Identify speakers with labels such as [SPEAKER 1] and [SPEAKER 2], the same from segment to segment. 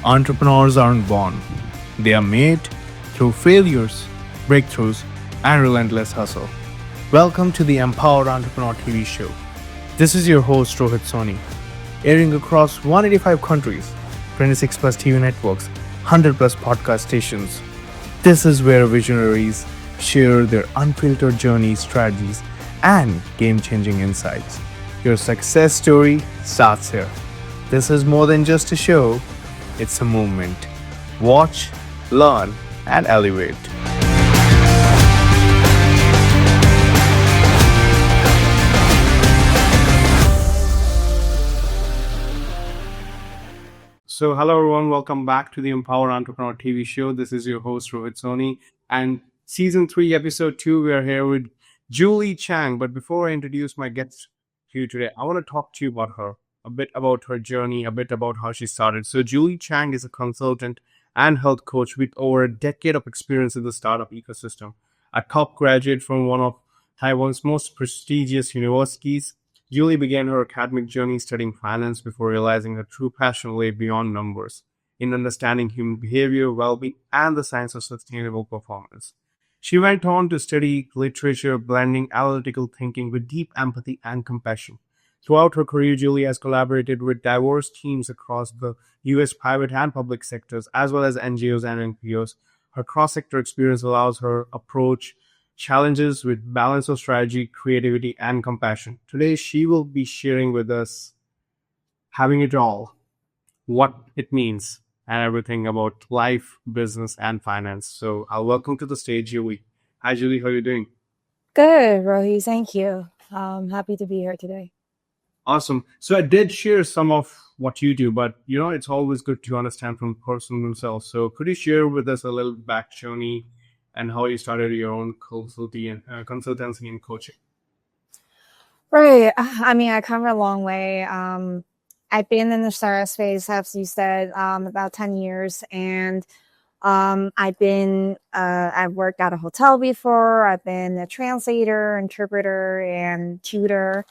[SPEAKER 1] Entrepreneurs aren't born, they are made through failures, breakthroughs, and relentless hustle. Welcome to the Empowered Entrepreneur TV show. This is your host Rohit Soni, airing across 185 countries, 26 plus TV networks, 100 plus podcast stations. This is where visionaries share their unfiltered journeys, strategies, and game-changing insights. Your success story starts here. This is more than just a show, it's a movement. Watch, learn, and elevate. So, hello everyone, welcome back to the Empower Entrepreneur TV show. This is your host Rohit Soni, and season 3, episode 2, we are here with Julie Chang. But before I introduce my guest to you today, I want to talk to you about her, a bit about her journey, a bit about how she started. So, Julie Chang is a consultant and health coach with over a decade of experience in the startup ecosystem. A top graduate from one of Taiwan's most prestigious universities, Julie began her academic journey studying finance before realizing her true passion lay beyond numbers, in understanding human behavior, well-being, and the science of sustainable performance. She went on to study literature, blending analytical thinking with deep empathy and compassion. Throughout her career, Julie has collaborated with diverse teams across the U.S. private and public sectors, as well as NGOs and NPOs. Her cross-sector experience allows her approach challenges with balance of strategy, creativity, and compassion. Today, she will be sharing with us having it all, what it means, and everything about life, business, and finance. So I'll welcome to the stage, Julie. Hi, Julie. How are you doing?
[SPEAKER 2] Good, Rohi. Thank you. Happy to be here today.
[SPEAKER 1] Awesome. So I did share some of what you do, but it's always good to understand from the person themselves. So could you share with us a little back journey and how you started your own consultancy and coaching?
[SPEAKER 2] Right. I mean, I come a long way. I've been in the startup space, as you said, about 10 years. And I've worked at a hotel before. I've been a translator, interpreter, and tutor.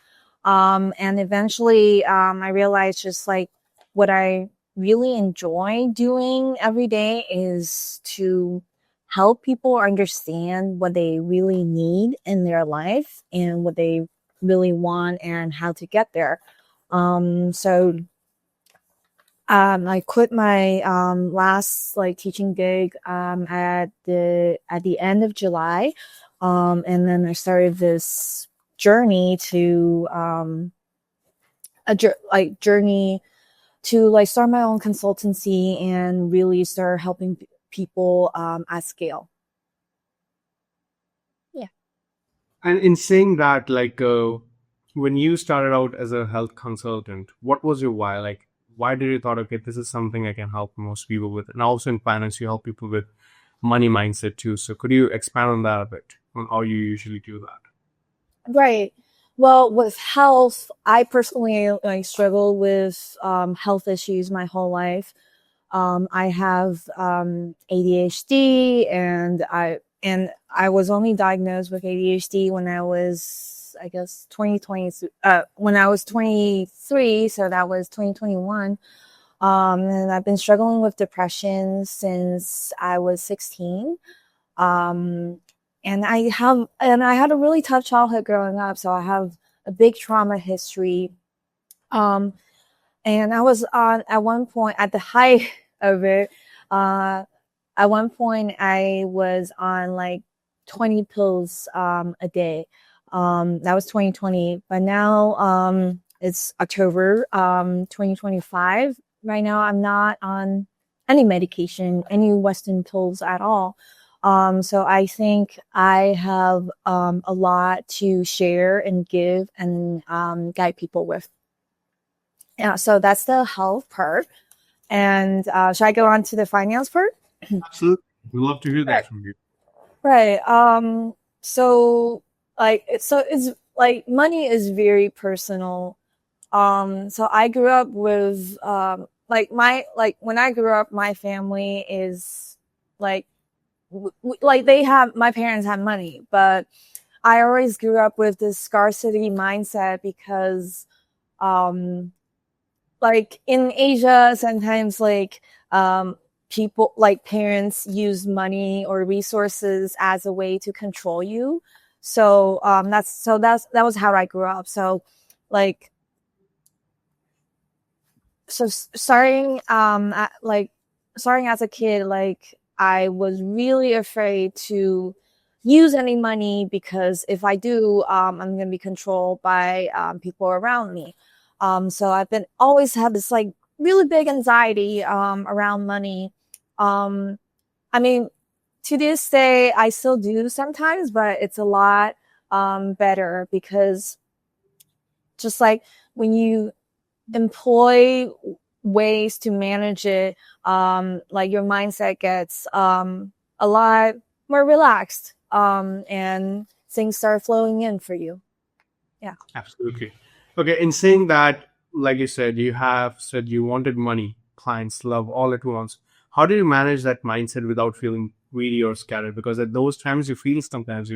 [SPEAKER 2] And eventually, I realized just like what I really enjoy doing every day is to help people understand what they really need in their life and what they really want and how to get there. So I quit my last teaching gig at the end of July, and then I started this journey to start my own consultancy and really start helping people at scale. Yeah.
[SPEAKER 1] And in saying that, when you started out as a health consultant, what was your why? Why did you thought, okay, this is something I can help most people with? And also in finance, you help people with money mindset too. So could you expand on that a bit, on how you usually do that?
[SPEAKER 2] Right. Well, with health, I personally struggle with health issues my whole life. I have ADHD, and I was only diagnosed with ADHD when I was, I guess, 2020. When I was 23, so that was 2021. And I've been struggling with depression since I was 16. And I had a really tough childhood growing up, so I have a big trauma history. And I was at one point, at the height of it, at one point I was on 20 pills a day. That was 2020, but now it's October 2025. Right now I'm not on any medication, any Western pills at all. So I think I have a lot to share and give and guide people with. Yeah, so that's the health part. And should I go on to the finance part?
[SPEAKER 1] Absolutely. We'd love to hear that from you.
[SPEAKER 2] Right. So it's money is very personal. So I grew up with when I grew up, my family is my parents have money, but I always grew up with this scarcity mindset because like in Asia, sometimes like people like parents use money or resources as a way to control you. So that was how I grew up. So like starting starting as a kid, like I was really afraid to use any money because if I do, I'm gonna be controlled by people around me. So I've been always had this like really big anxiety around money. Um, I mean, to this day, I still do sometimes, but it's a lot better because just like when you employ ways to manage it, like your mindset gets a lot more relaxed, and things start flowing in for you. Yeah.
[SPEAKER 1] Absolutely. Okay, in saying that, like you said, you have said you wanted money, clients, love all at once. How do you manage that mindset without feeling greedy or scattered? Because at those times you feel sometimes,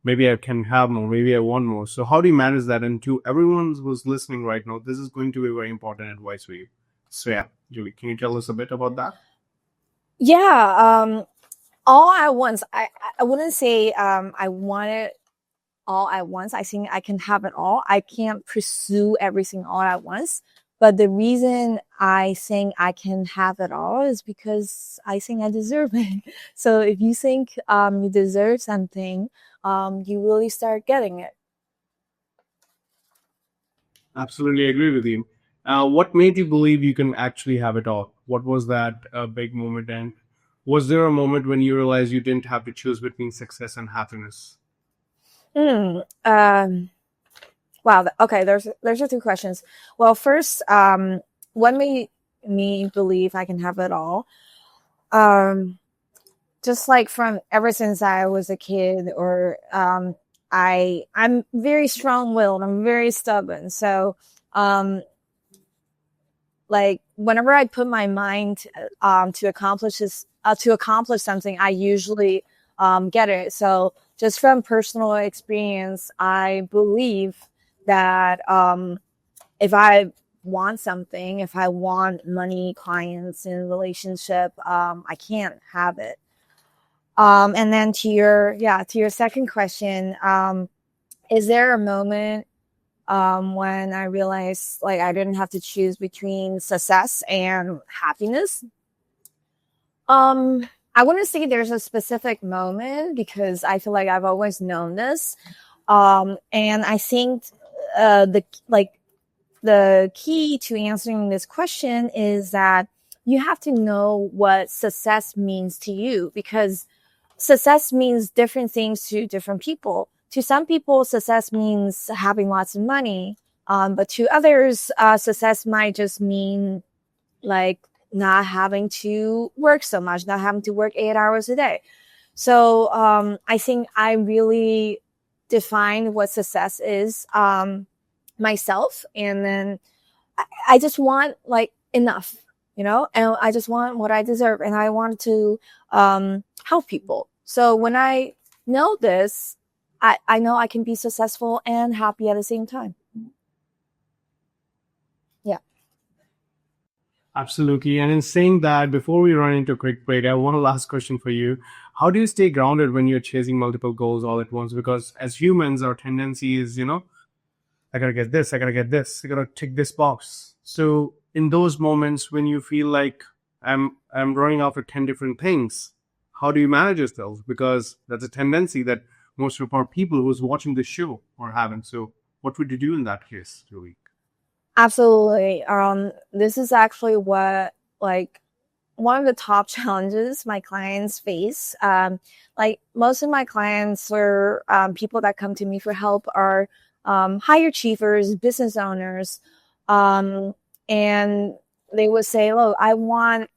[SPEAKER 1] maybe I can have more, maybe I want more. So how do you manage that? And to everyone who's listening right now, this is going to be very important advice for you. So yeah, Julie, can you tell us a bit about that?
[SPEAKER 2] Yeah. All at once. I wouldn't say I want it all at once. I think I can have it all. I can't pursue everything all at once. But the reason I think I can have it all is because I think I deserve it. So if you think you deserve something, you really start getting it.
[SPEAKER 1] Absolutely agree with you. What made you believe you can actually have it all? What was that big moment? And was there a moment when you realized you didn't have to choose between success and happiness?
[SPEAKER 2] Hmm. Wow. Okay. There's your two questions. Well, first, what made me believe I can have it all? Um, just like from ever since I was a kid, or I'm very strong-willed. I'm very stubborn. So, um, like whenever I put my mind to accomplish something, I usually get it. So just from personal experience, I believe that if I want something, if I want money, clients, in a relationship, I can't have it. And then to your second question, is there a moment when I realized like I didn't have to choose between success and happiness? I wouldn't say there's a specific moment because I feel like I've always known this. And I think the key to answering this question is that you have to know what success means to you, because success means different things to different people. To some people, success means having lots of money. But to others, success might just mean like not having to work so much, not having to work 8 hours a day. So I think I really defined what success is myself. And then I just want like enough, and I just want what I deserve, and I want to help people. So when I know this, I know I can be successful and happy at the same time. Yeah.
[SPEAKER 1] Absolutely. And in saying that, before we run into a quick break, I have one last question for you. How do you stay grounded when you're chasing multiple goals all at once? Because as humans, our tendency is, I gotta get this, I gotta get this, I gotta tick this box. So in those moments when you feel like I'm running after 10 different things, how do you manage yourself? Because that's a tendency that most of our people who's watching this show are having. So what would you do in that case, Joey?
[SPEAKER 2] Absolutely. This is actually what like one of the top challenges my clients face. Like most of my clients or people that come to me for help are high achievers, business owners, and they would say, "Look, I want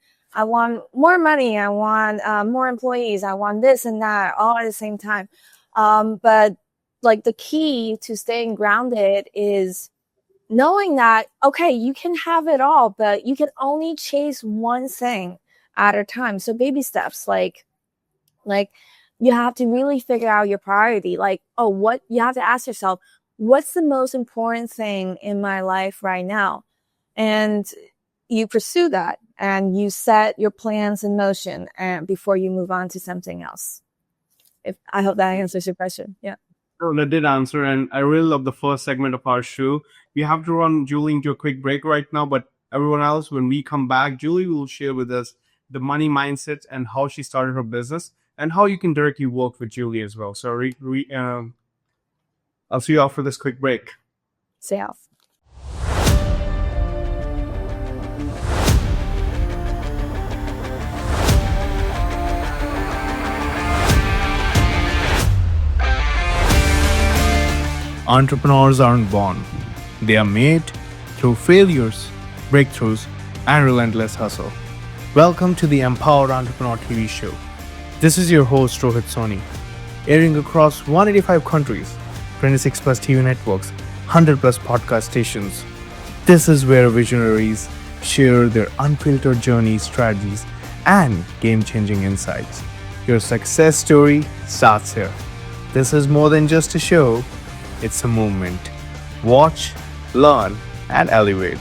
[SPEAKER 2] more money. I want more employees. I want this and that all at the same time." But like the key to staying grounded is knowing that, okay, you can have it all, but you can only chase one thing at a time. So baby steps, like you have to really figure out your priority. Like, oh, what you have to ask yourself, what's the most important thing in my life right now? and you pursue that and you set your plans in motion and before you move on to something else. I hope that answers your question. Yeah.
[SPEAKER 1] No, that did answer, and I really love the first segment of our show. We have to run Julie into a quick break right now, but everyone else, when we come back, Julie will share with us the money mindset and how she started her business and how you can directly work with Julie as well. So I'll see you after this quick break.
[SPEAKER 2] Stay off.
[SPEAKER 1] Entrepreneurs aren't born. They are made through failures, breakthroughs, and relentless hustle. Welcome to the Empowered Entrepreneur TV show. This is your host, Rohit Soni, airing across 185 countries, 26 plus TV networks, 100 plus podcast stations. This is where visionaries share their unfiltered journeys, strategies, and game-changing insights. Your success story starts here. This is more than just a show. It's a movement. Watch, learn, and elevate.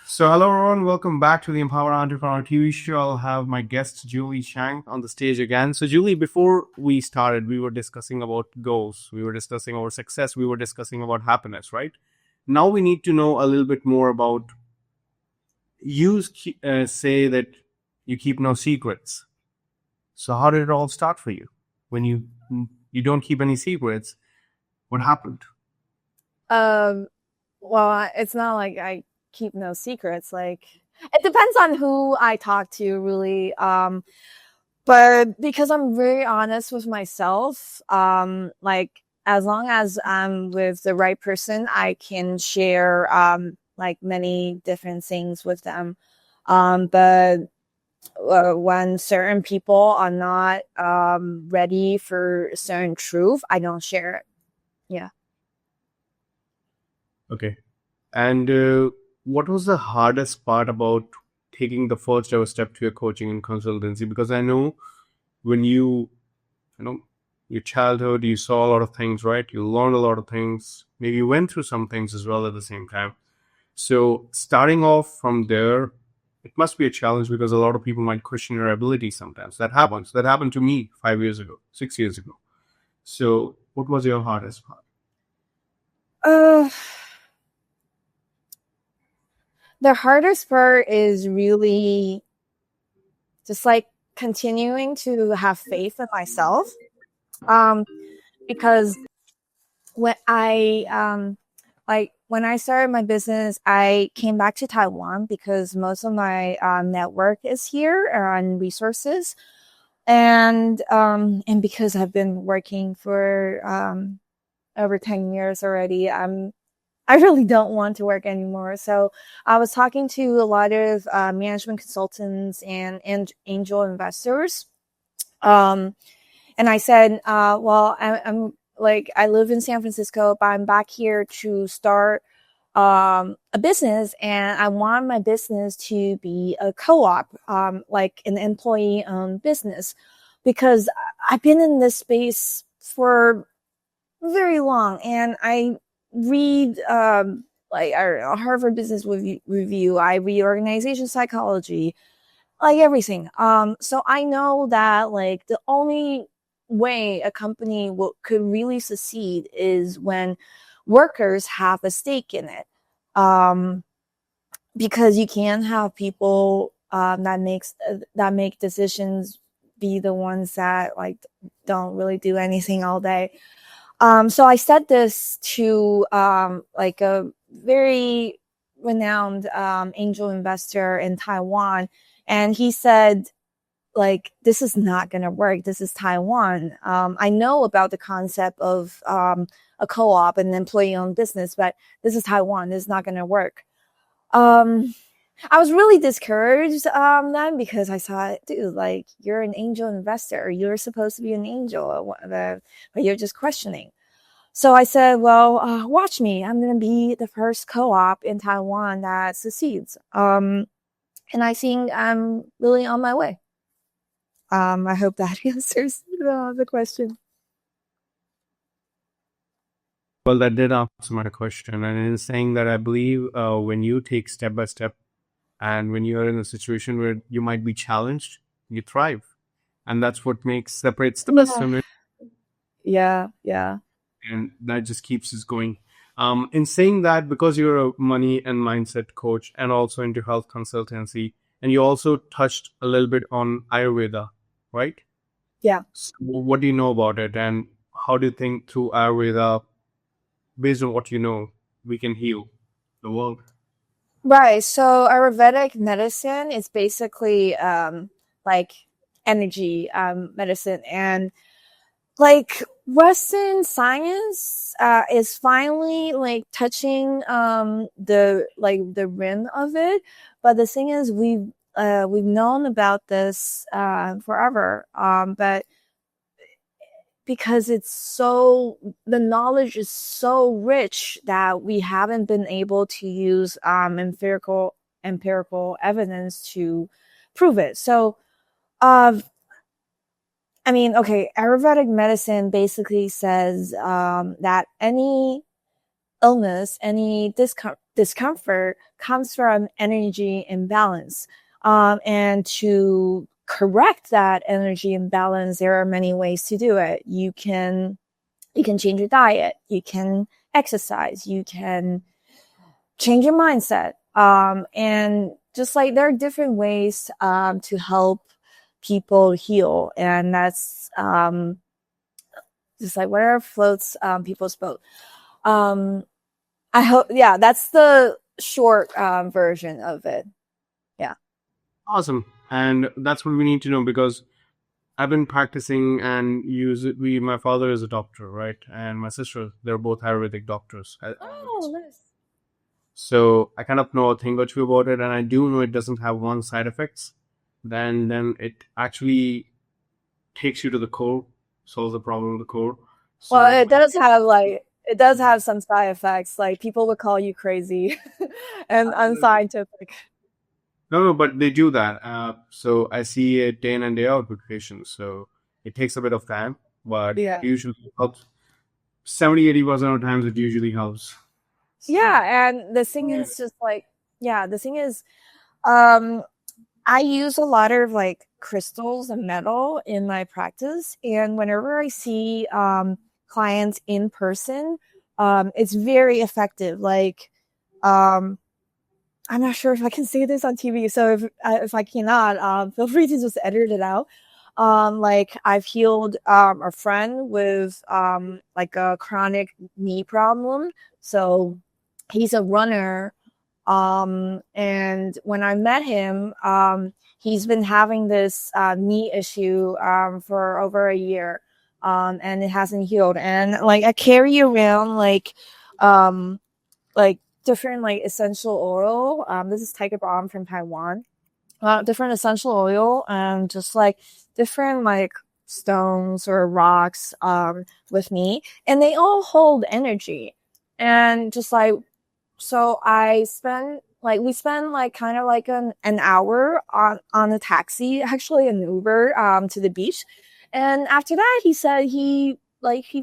[SPEAKER 1] So hello everyone, welcome back to the Empower Entrepreneur TV show. I'll have my guest Julie Chang on the stage again. So Julie, before we started, we were discussing about goals. We were discussing our success. We were discussing about happiness, right? Now we need to know a little bit more about you say that you keep no secrets. So how did it all start for you? When you don't keep any secrets, what happened?
[SPEAKER 2] Well, it's not like I keep no secrets. Like, it depends on who I talk to, really. But because I'm very honest with myself, like, as long as I'm with the right person, I can share like many different things with them. But when certain people are not ready for certain truth, I don't share it. Yeah.
[SPEAKER 1] Okay. And what was the hardest part about taking the first ever step to your coaching and consultancy? Because I know when your childhood, you saw a lot of things, right? You learned a lot of things. Maybe you went through some things as well at the same time. So starting off from there, it must be a challenge because a lot of people might question your ability sometimes. That happens. That happened to me 5 years ago, 6 years ago. So what was your hardest part?
[SPEAKER 2] The hardest part is really just like continuing to have faith in myself. Because when I started my business, I came back to Taiwan because most of my network is here and resources, and because I've been working for over 10 years already, I really don't want to work anymore. So I was talking to a lot of management consultants and angel investors, and I said, well, I'm like, I live in San Francisco, but I'm back here to start a business, and I want my business to be a co-op, like an employee-owned business, because I've been in this space for very long, and I read like a Harvard Business Review. I read organization psychology, like everything. So I know that like the only way a company could really succeed is when workers have a stake in it. Because you can't have people that make decisions be the ones that like don't really do anything all day. So I said this to like a very renowned angel investor in Taiwan, and he said, like, this is not going to work. This is Taiwan. I know about the concept of a co-op and employee-owned business, but this is Taiwan. This is not going to work. I was really discouraged then, because I thought, dude, like, you're an angel investor. You're supposed to be an angel, but you're just questioning. So I said, well, watch me. I'm going to be the first co-op in Taiwan that succeeds. And I think I'm really on my way. I hope that answers the question.
[SPEAKER 1] Well, that did answer my question. And in saying that, I believe when you take step by step and when you're in a situation where you might be challenged, you thrive. And that's what separates the best from it.
[SPEAKER 2] Yeah.
[SPEAKER 1] And that just keeps us going. In saying that, because you're a money and mindset coach and also into health consultancy, and you also touched a little bit on Ayurveda, right?
[SPEAKER 2] Yeah.
[SPEAKER 1] So what do you know about it, and how do you think through Ayurveda, based on what you know, we can heal the world?
[SPEAKER 2] Right. So Ayurvedic medicine is basically like energy medicine, and like Western science is finally like touching the rim of it. But the thing is, we've known about this forever. But because the knowledge is so rich that we haven't been able to use empirical evidence to prove it. So, I mean, okay, Ayurvedic medicine basically says that any illness, any discomfort comes from energy imbalance. And to correct that energy imbalance, there are many ways to do it. You can change your diet, you can exercise, you can change your mindset. And just like there are different ways to help people heal, and that's just like whatever floats people's boat. I hope, yeah, that's the short version of it. Yeah.
[SPEAKER 1] Awesome. And that's what we need to know, because I've been practicing and my father is a doctor, right? And my sister, they're both Ayurvedic doctors.
[SPEAKER 2] Oh, nice.
[SPEAKER 1] So I kind of know a thing or two about it, and I do know it doesn't have one side effects. Then it actually takes you to the core, solves the problem of the core.
[SPEAKER 2] Well,
[SPEAKER 1] So
[SPEAKER 2] it does have some side effects. Like people would call you crazy and unscientific.
[SPEAKER 1] no, but they do that. So I see it day in and day out with patients. So it takes a bit of time, but
[SPEAKER 2] Yeah.
[SPEAKER 1] usually helps. 70-80% of the times it usually helps.
[SPEAKER 2] Yeah, and the thing is just like, yeah, the thing is, um, I use a lot of like crystals and metal in my practice, and whenever I see clients in person, it's very effective. Like, um, I'm not sure if I can say this on TV, so if I cannot, feel free to just edit it out. Like I've healed a friend with like a chronic knee problem. So he's a runner. And when I met him, he's been having this knee issue for over a year. And it hasn't healed. And like I carry around like different like essential oil. This is Tiger Balm from Taiwan. Different essential oil and just like different like stones or rocks with me, and they all hold energy. And just like, so we spend like kind of like an hour on a taxi, actually an Uber to the beach. And after that he said he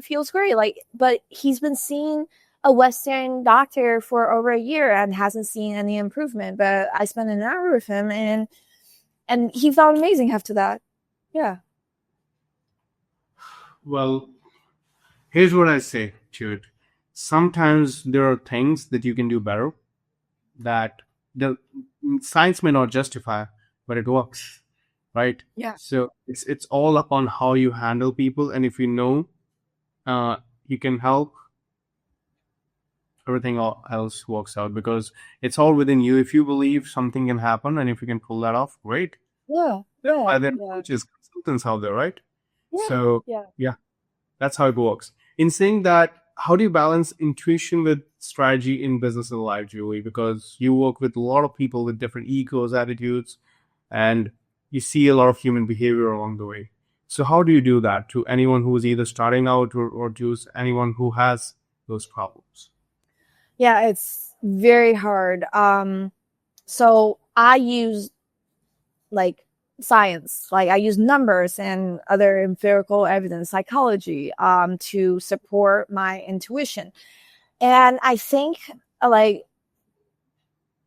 [SPEAKER 2] feels great, like, but he's been seeing a Western doctor for over a year and hasn't seen any improvement. But I spent an hour with him, and he felt amazing after that. Yeah.
[SPEAKER 1] Well, here's what I say to it. Sometimes there are things that you can do better that the science may not justify, but it works, right?
[SPEAKER 2] Yeah.
[SPEAKER 1] So it's all up on how you handle people, and if you know you can help, everything else works out, because it's all within you. If you believe something can happen, and if you can pull that off, great.
[SPEAKER 2] Yeah.
[SPEAKER 1] Are there
[SPEAKER 2] Yeah.
[SPEAKER 1] coaches, consultants out there, right?
[SPEAKER 2] Yeah.
[SPEAKER 1] So
[SPEAKER 2] Yeah.
[SPEAKER 1] yeah, that's how it works. In saying that, how do you balance intuition with strategy in business and life, Julie? Because you work with a lot of people with different egos, attitudes, and you see a lot of human behavior along the way. So how do you do that to anyone who's either starting out, or to anyone who has those problems?
[SPEAKER 2] Yeah, it's very hard. So I use like science. Like I use numbers and other empirical evidence, psychology, to support my intuition. And I think like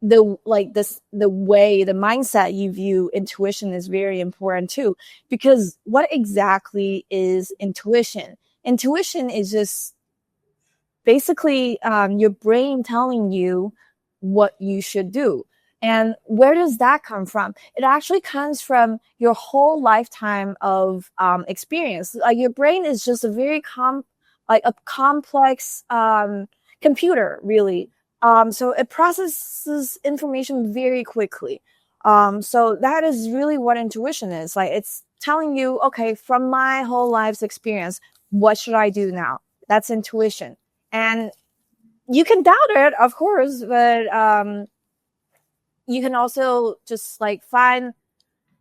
[SPEAKER 2] the mindset you view intuition is very important too, because what exactly is intuition? Intuition is just basically your brain telling you what you should do. And where does that come from? It actually comes from your whole lifetime of experience. Like your brain is just a very complex computer, really. So it processes information very quickly. So that is really what intuition is. Like it's telling you, okay, from my whole life's experience, what should I do now? That's intuition. And you can doubt it, of course, but you can also just like find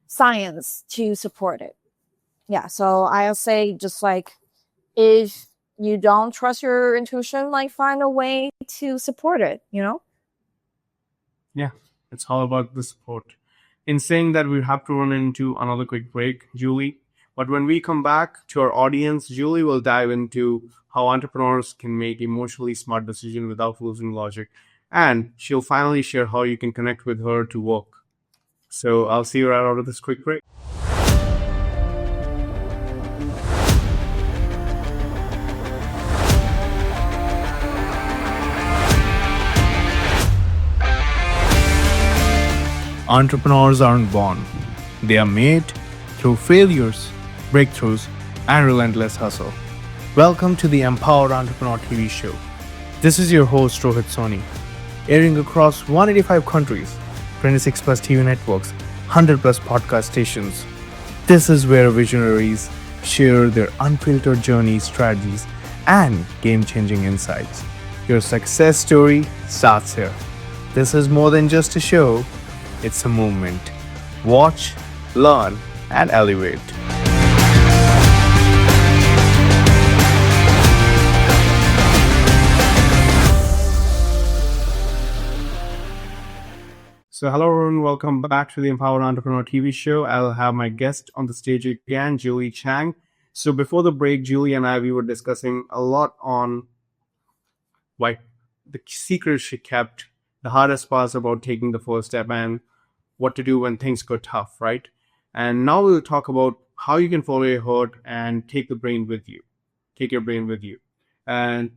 [SPEAKER 2] science to support it. Yeah. So I'll say just like if you don't trust your intuition, like find a way to support it, you know?
[SPEAKER 1] Yeah, it's all about the support. In saying that, we have to run into another quick break, Julie. But when we come back to our audience, Julie will dive into how entrepreneurs can make emotionally smart decisions without losing logic. And she'll finally share how you can connect with her to work. So I'll see you right out of this quick break. Entrepreneurs aren't born, they are made through failures, breakthroughs, and relentless hustle. Welcome to the Empowered Entrepreneur TV show. This is your host Rohit Soni, airing across 185 countries, 26 plus TV networks, 100 plus podcast stations. This is where visionaries share their unfiltered journeys, strategies, and game changing insights. Your success story starts here. This is more than just a show, it's a movement. Watch, learn, and elevate. So, hello everyone, welcome back to the Empowered Entrepreneur TV show. I'll have my guest on the stage again, Julie Chang. So, before the break, Julie and I, we were discussing a lot on why the secrets she kept, the hardest parts about taking the first step, and what to do when things go tough, right? And now we'll talk about how you can follow your heart and take your brain with you. And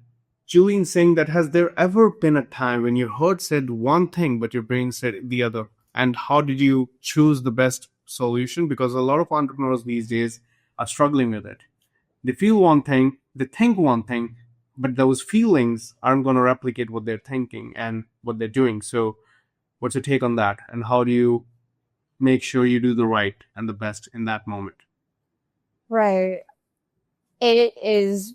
[SPEAKER 1] Julian saying that, has there ever been a time when your heart said one thing but your brain said the other? And how did you choose the best solution? Because a lot of entrepreneurs these days are struggling with it. They feel one thing, they think one thing, but those feelings aren't going to replicate what they're thinking and what they're doing. So what's your take on that? And how do you make sure you do the right and the best in that moment?
[SPEAKER 2] Right. It is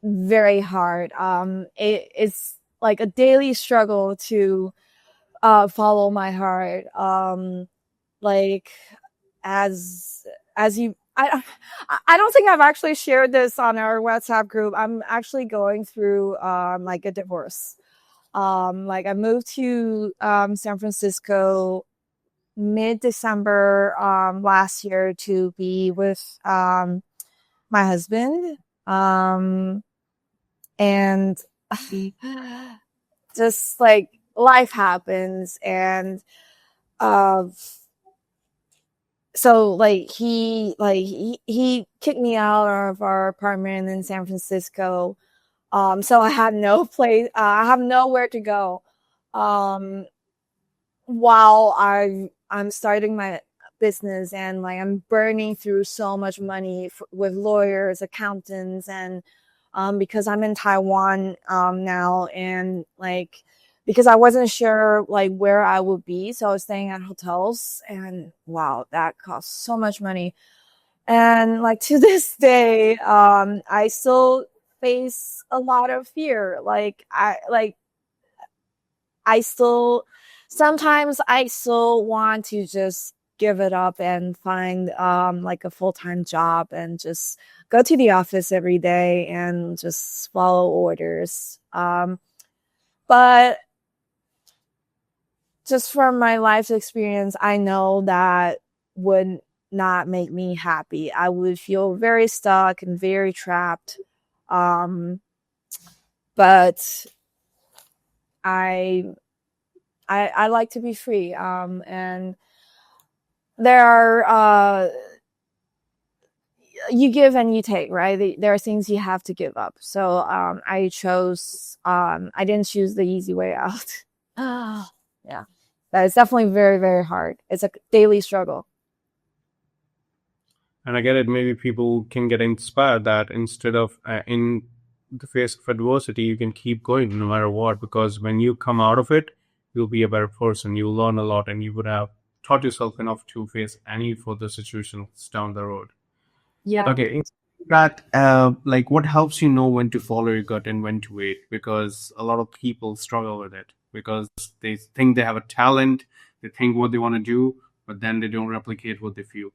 [SPEAKER 2] very hard. It's like a daily struggle to follow my heart. Like as you I don't think I've actually shared this on our WhatsApp group. I'm actually going through like a divorce. Like I moved to San Francisco mid-December last year to be with my husband. And just like life happens, and so he kicked me out of our apartment in San Francisco. So I have no place, I have nowhere to go. While I'm starting my business, and like I'm burning through so much money with lawyers, accountants, and because I'm in Taiwan now, and like because I wasn't sure like where I would be, so I was staying at hotels, and wow, that costs so much money. And like to this day, I still face a lot of fear. I still sometimes I still want to just give it up and find like a full-time job and just go to the office every day and just follow orders. But just from my life's experience, I know that would not make me happy. I would feel very stuck and very trapped. But I like to be free. And there are you give and you take, right? There are things you have to give up. So I didn't choose the easy way out. Yeah, that is definitely very, very hard. It's a daily struggle.
[SPEAKER 1] And I get it. Maybe people can get inspired that instead of in the face of adversity, you can keep going no matter what. Because when you come out of it, you'll be a better person. You'll learn a lot, and you would have taught yourself enough to face any further situations down the road.
[SPEAKER 2] Yeah.
[SPEAKER 1] Okay, that like what helps you know when to follow your gut and when to wait? Because a lot of people struggle with it because they think they have a talent, they think what they want to do, but then they don't replicate what they feel.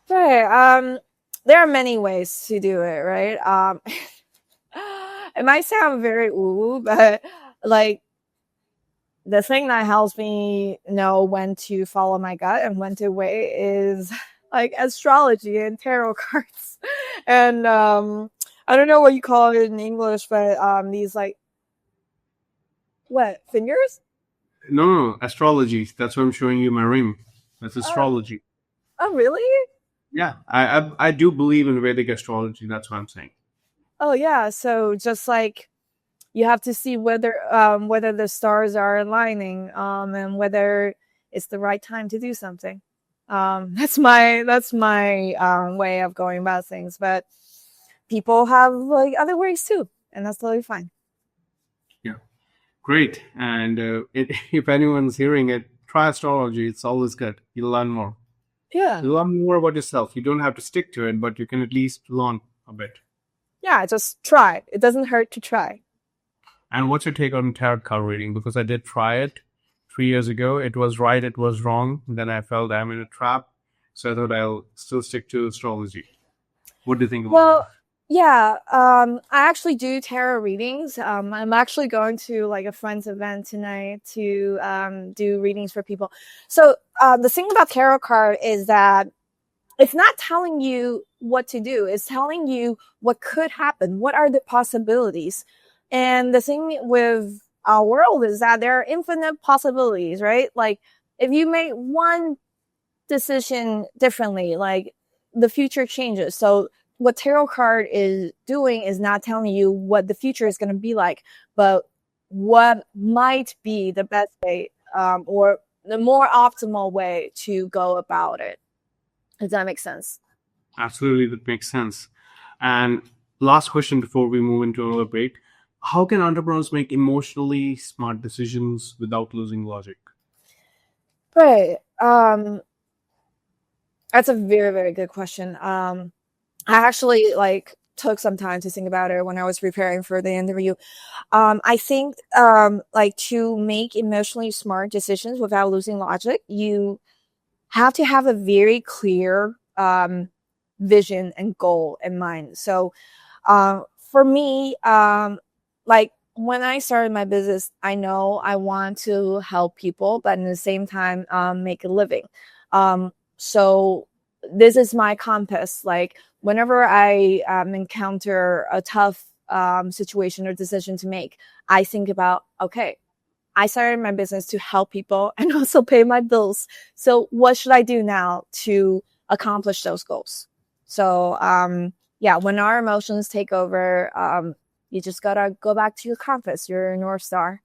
[SPEAKER 2] Right. There are many ways to do it, right? It might sound very ooh, but like the thing that helps me know when to follow my gut and when to wait is like astrology and tarot cards. And I don't know what you call it in English, but these like what, fingers?
[SPEAKER 1] No, astrology. That's why I'm showing you my ring. That's astrology.
[SPEAKER 2] Oh, really?
[SPEAKER 1] Yeah, I do believe in Vedic astrology. That's what I'm saying.
[SPEAKER 2] Oh, yeah. So just like you have to see whether the stars are aligning and whether it's the right time to do something. That's my way of going about things. But people have like other ways too, and that's totally fine.
[SPEAKER 1] Yeah, great. And if anyone's hearing it, try astrology. It's always good. You'll learn more.
[SPEAKER 2] Yeah.
[SPEAKER 1] You learn more about yourself. You don't have to stick to it, but you can at least learn a bit.
[SPEAKER 2] Yeah, just try. It doesn't hurt to try.
[SPEAKER 1] And what's your take on tarot card reading? Because I did try it 3 years ago. It was right, it was wrong. Then I felt I'm in a trap. So I thought I'll still stick to astrology. What do you think about that?
[SPEAKER 2] Yeah, I actually do tarot readings. I'm actually going to like a friend's event tonight to do readings for people. So the thing about tarot card is that it's not telling you what to do. It's telling you what could happen. What are the possibilities? And the thing with our world is that there are infinite possibilities, right? Like if you make one decision differently, like the future changes. So what tarot card is doing is not telling you what the future is going to be like, but what might be the best way or the more optimal way to go about it. Does that make sense?
[SPEAKER 1] Absolutely, that makes sense. And last question before we move into another break. How can entrepreneurs make emotionally smart decisions without losing logic?
[SPEAKER 2] Right. That's a very, very good question. I actually like took some time to think about it when I was preparing for the interview. I think like to make emotionally smart decisions without losing logic, you have to have a very clear vision and goal in mind. So for me, like when I started my business, I know I want to help people, but at the same time make a living. So this is my compass. Like whenever I encounter a tough situation or decision to make, I think about, okay, I started my business to help people and also pay my bills. So what should I do now to accomplish those goals? So yeah, when our emotions take over, you just gotta go back to your compass, your North Star.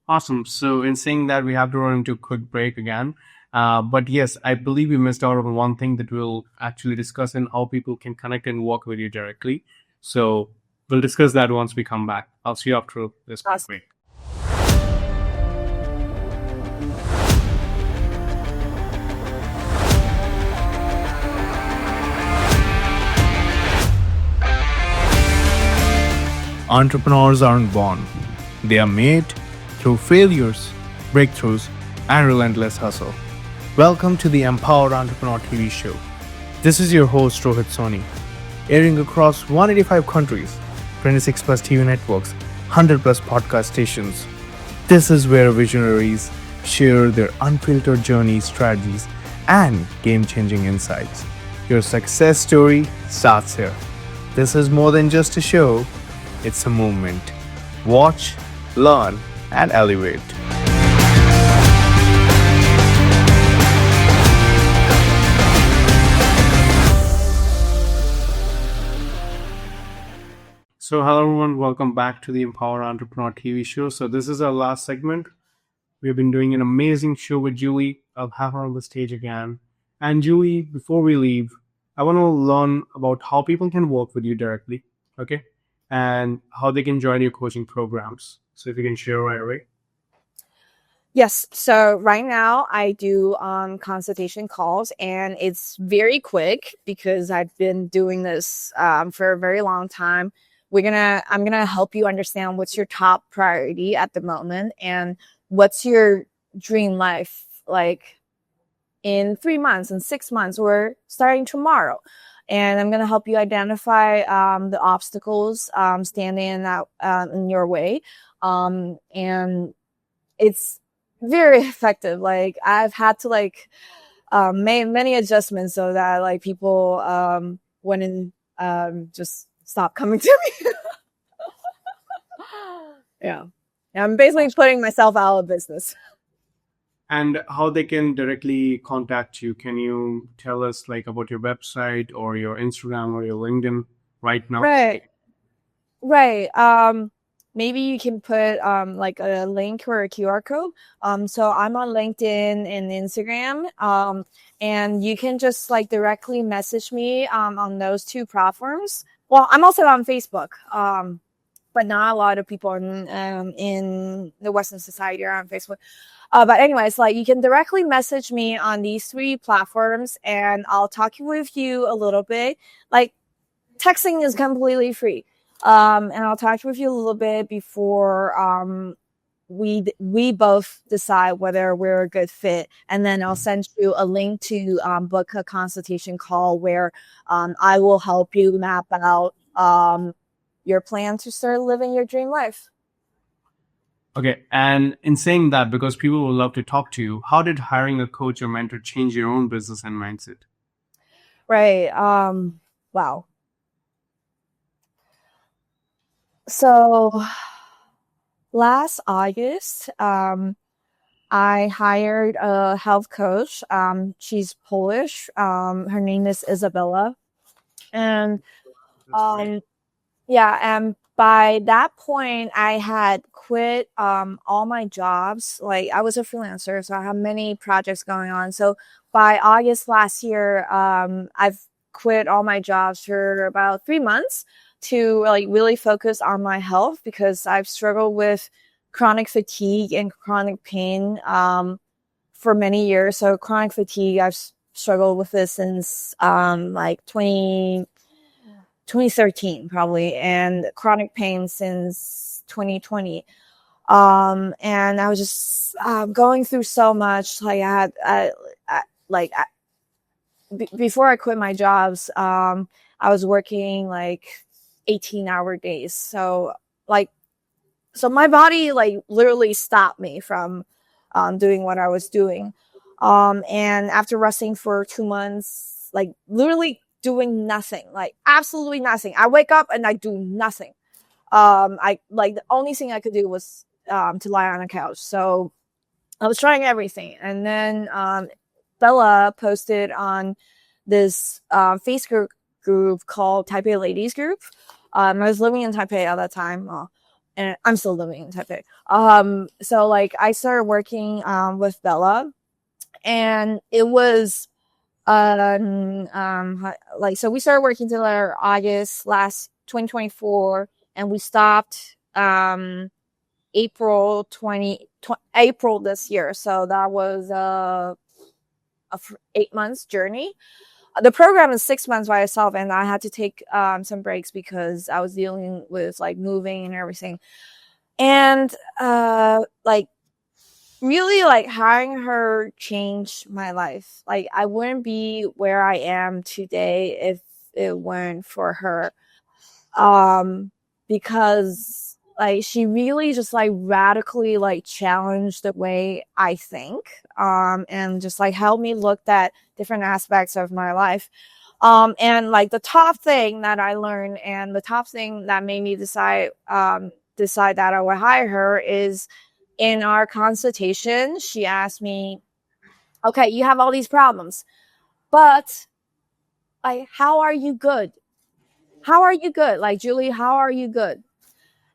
[SPEAKER 1] Awesome. So in saying that, we have to run into a quick break again. But yes, I believe we missed out on one thing that we'll actually discuss in how people can connect and work with you directly. So we'll discuss that once we come back. I'll see you after this quick break. Entrepreneurs aren't born. They are made through failures, breakthroughs, and relentless hustle. Welcome to the Empowered Entrepreneur TV show. This is your host Rohit Soni, airing across 185 countries, 26 plus TV networks, 100 plus podcast stations. This is where visionaries share their unfiltered journeys, strategies, and game changing insights. Your success story starts here. This is more than just a show, it's a movement. Watch, learn, and elevate. So, hello everyone, welcome back to the Empower Entrepreneur TV show. So, this is our last segment. We've been doing an amazing show with Julie. I'll have her on the stage again. And Julie, before we leave, I want to learn about how people can work with you directly, okay? And how they can join your coaching programs. So, if you can share right away.
[SPEAKER 2] Yes. So right now I do consultation calls, and it's very quick because I've been doing this for a very long time. I'm gonna help you understand what's your top priority at the moment and what's your dream life like in 3 months and 6 months or starting tomorrow. And I'm gonna help you identify the obstacles standing in your way, and it's very effective. Like I've had to make many adjustments so that like people wouldn't just stop coming to me. Yeah. I'm basically putting myself out of business.
[SPEAKER 1] And how they can directly contact you. Can you tell us like about your website or your Instagram or your LinkedIn right now?
[SPEAKER 2] Right. Maybe you can put like a link or a QR code. So I'm on LinkedIn and Instagram. And you can just like directly message me on those two platforms. Well, I'm also on Facebook. But not a lot of people in the Western society are on Facebook. But anyways, like you can directly message me on these three platforms, and I'll talk with you a little bit. Like texting is completely free. And I'll talk with you a little bit before we both decide whether we're a good fit, and then I'll send you a link to book a consultation call where I will help you map out your plan to start living your dream life.
[SPEAKER 1] Okay, and in saying that, because people will love to talk to you, how did hiring a coach or mentor change your own business and mindset?
[SPEAKER 2] Right. Wow. So last August, I hired a health coach. She's Polish. Her name is Isabella. And yeah, and by that point, I had quit all my jobs. Like I was a freelancer, so I have many projects going on. So by August last year, I've quit all my jobs for about 3 months to like really focus on my health because I've struggled with chronic fatigue and chronic pain for many years. So chronic fatigue, I've struggled with this since like 2013 probably, and chronic pain since 2020. And I was just going through so much. Like before I quit my jobs, I was working like 18-hour days. So my body like literally stopped me from doing what I was doing. And after resting for 2 months, like literally doing nothing, like absolutely nothing. I wake up and I do nothing. I like the only thing I could do was to lie on a couch. So I was trying everything. And then Bella posted on this Facebook group called Taipei Ladies Group. I was living in Taipei at that time. And I'm still living in Taipei. So like I started working with Bella, and it was like so we started working together August last 2024, and we stopped April this year. So that was a 8 months journey. The program is 6 months by itself, and I had to take some breaks because I was dealing with like moving and everything. And like really like hiring her changed my life. Like I wouldn't be where I am today if it weren't for her. Because like she really just like radically like challenged the way I think, and just like helped me look at different aspects of my life. And like the top thing that I learned and the top thing that made me decide that I would hire her is in our consultation, she asked me, okay, you have all these problems, but like, how are you good? How are you good? Like, Julie, how are you good?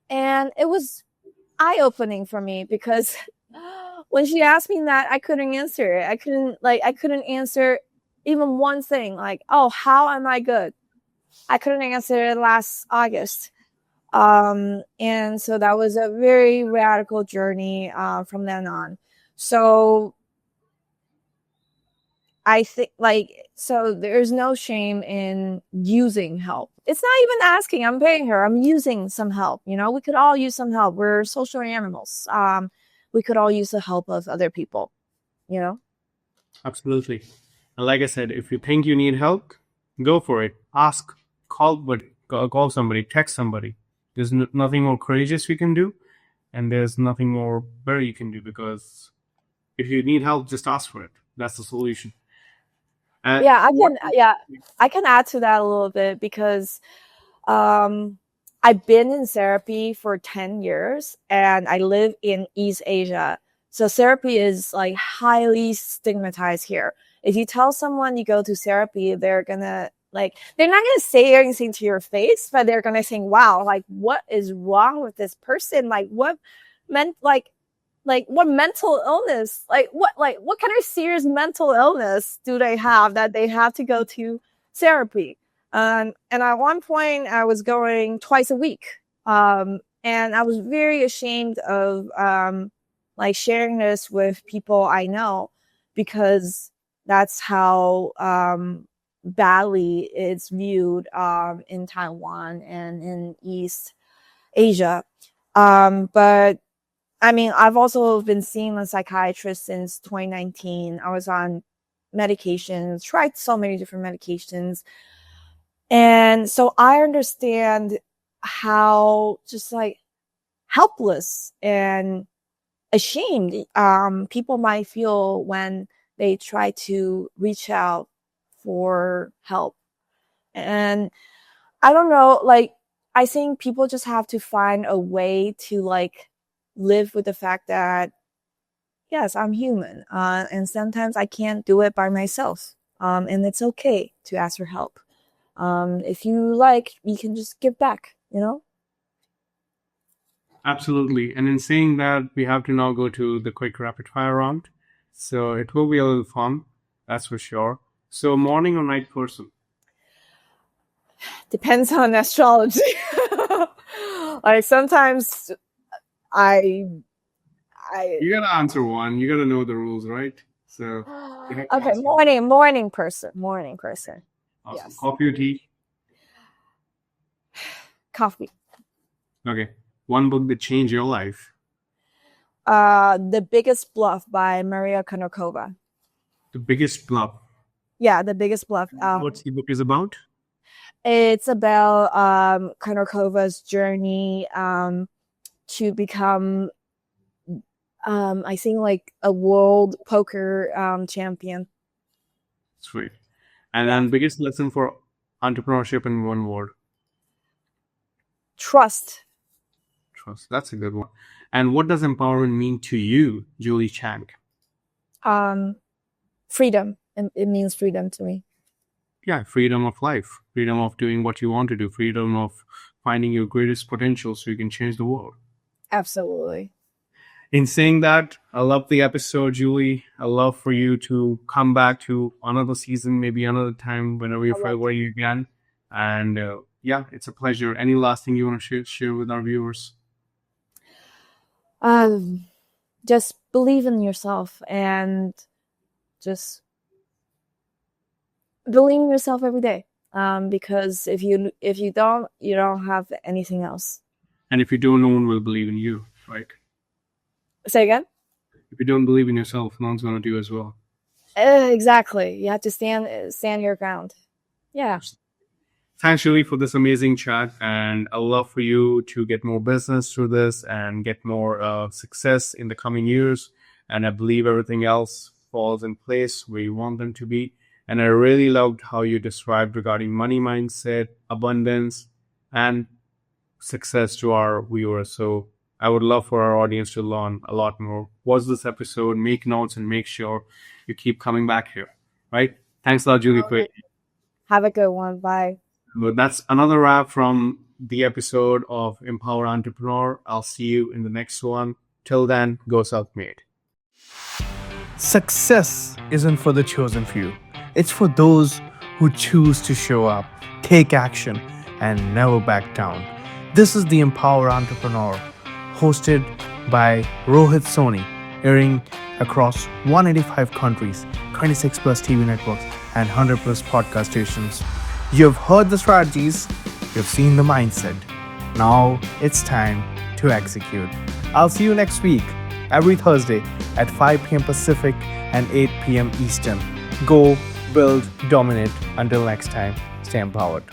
[SPEAKER 2] And it was eye-opening for me because when she asked me that, I couldn't answer it. I couldn't answer even one thing. Like, oh, how am I good? I couldn't answer it last August. And so that was a very radical journey from then on. So I think so there's no shame in using help. It's not even asking, I'm paying her, I'm using some help. You know, we could all use some help. We're social animals. We could all use the help of other people, you know?
[SPEAKER 1] Absolutely. And like I said, if you think you need help, go for it. Ask, call somebody, text somebody. There's nothing more courageous you can do, and there's nothing more better you can do, because if you need help, just ask for it. That's the solution.
[SPEAKER 2] Yeah, I can add to that a little bit because I've been in therapy for 10 years and I live in East Asia. So therapy is like highly stigmatized here. If you tell someone you go to therapy, they're not gonna say anything to your face, but they're gonna think, wow, like what is wrong with this person? Like what mental illness, what kind of serious mental illness do they have that they have to go to therapy? And at one point I was going twice a week. And I was very ashamed of like sharing this with people I know, because that's how badly it's viewed in Taiwan and in East Asia. But I mean, I've also been seeing a psychiatrist since 2019. I was on medications, tried so many different medications. And so I understand how just like helpless and ashamed people might feel when they try to reach out for help. And I don't know, like, I think people just have to find a way to like live with the fact that, yes, I'm human. And sometimes I can't do it by myself. And it's okay to ask for help. If you like, you can just give back, you know?
[SPEAKER 1] Absolutely. And in saying that, we have to now go to the quick rapid fire round. So it will be a little fun, that's for sure. So morning or night person?
[SPEAKER 2] Depends on astrology. Like sometimes
[SPEAKER 1] You gotta answer one. You gotta know the rules, right? So
[SPEAKER 2] okay, morning person.
[SPEAKER 1] awesome.
[SPEAKER 2] Yes.
[SPEAKER 1] Coffee or tea?
[SPEAKER 2] Coffee.
[SPEAKER 1] Okay. One book that changed your life.
[SPEAKER 2] The Biggest Bluff by Maria Konnikova.
[SPEAKER 1] The Biggest Bluff.
[SPEAKER 2] Yeah, The Biggest Bluff.
[SPEAKER 1] What's the book is about?
[SPEAKER 2] It's about Konikova's journey to become I think like a world poker champion.
[SPEAKER 1] Sweet. And then biggest lesson for entrepreneurship in one word.
[SPEAKER 2] Trust.
[SPEAKER 1] Trust. That's a good one. And what does empowerment mean to you, Julie Chang?
[SPEAKER 2] Freedom. It means freedom to me.
[SPEAKER 1] Yeah, freedom of life, freedom of doing what you want to do, freedom of finding your greatest potential so you can change the world.
[SPEAKER 2] Absolutely.
[SPEAKER 1] In saying that, I love the episode, Julie. I love for you to come back to another season, maybe another time, whenever you feel ready again. And yeah, it's a pleasure. Any last thing you want to share with our viewers?
[SPEAKER 2] Just believe in yourself and just believe in yourself every day. Because if you don't, you don't have anything else.
[SPEAKER 1] And if you don't, no one will believe in you, right?
[SPEAKER 2] Say again?
[SPEAKER 1] If you don't believe in yourself, no one's going to do as well.
[SPEAKER 2] Exactly. You have to stand your ground. Yeah.
[SPEAKER 1] Thanks, Julie, for this amazing chat. And I'd love for you to get more business through this and get more success in the coming years. And I believe everything else falls in place where you want them to be. And I really loved how you described regarding money mindset, abundance, and success to our viewers. So I would love for our audience to learn a lot more. Watch this episode, make notes, and make sure you keep coming back here. Right? Thanks a lot, Julie. For
[SPEAKER 2] Have a good one. Bye.
[SPEAKER 1] But that's another wrap from the episode of Empower Entrepreneur. I'll see you in the next one. Till then, go self-made. Success isn't for the chosen few. It's for those who choose to show up, take action, and never back down. This is the Empower Entrepreneur, hosted by Rohit Soni, airing across 185 countries, 26 plus TV networks, and 100 plus podcast stations. You've heard the strategies, you've seen the mindset. Now it's time to execute. I'll see you next week, every Thursday at 5 p.m. Pacific and 8 p.m. Eastern. Go, build, dominate. Until next time, stay empowered.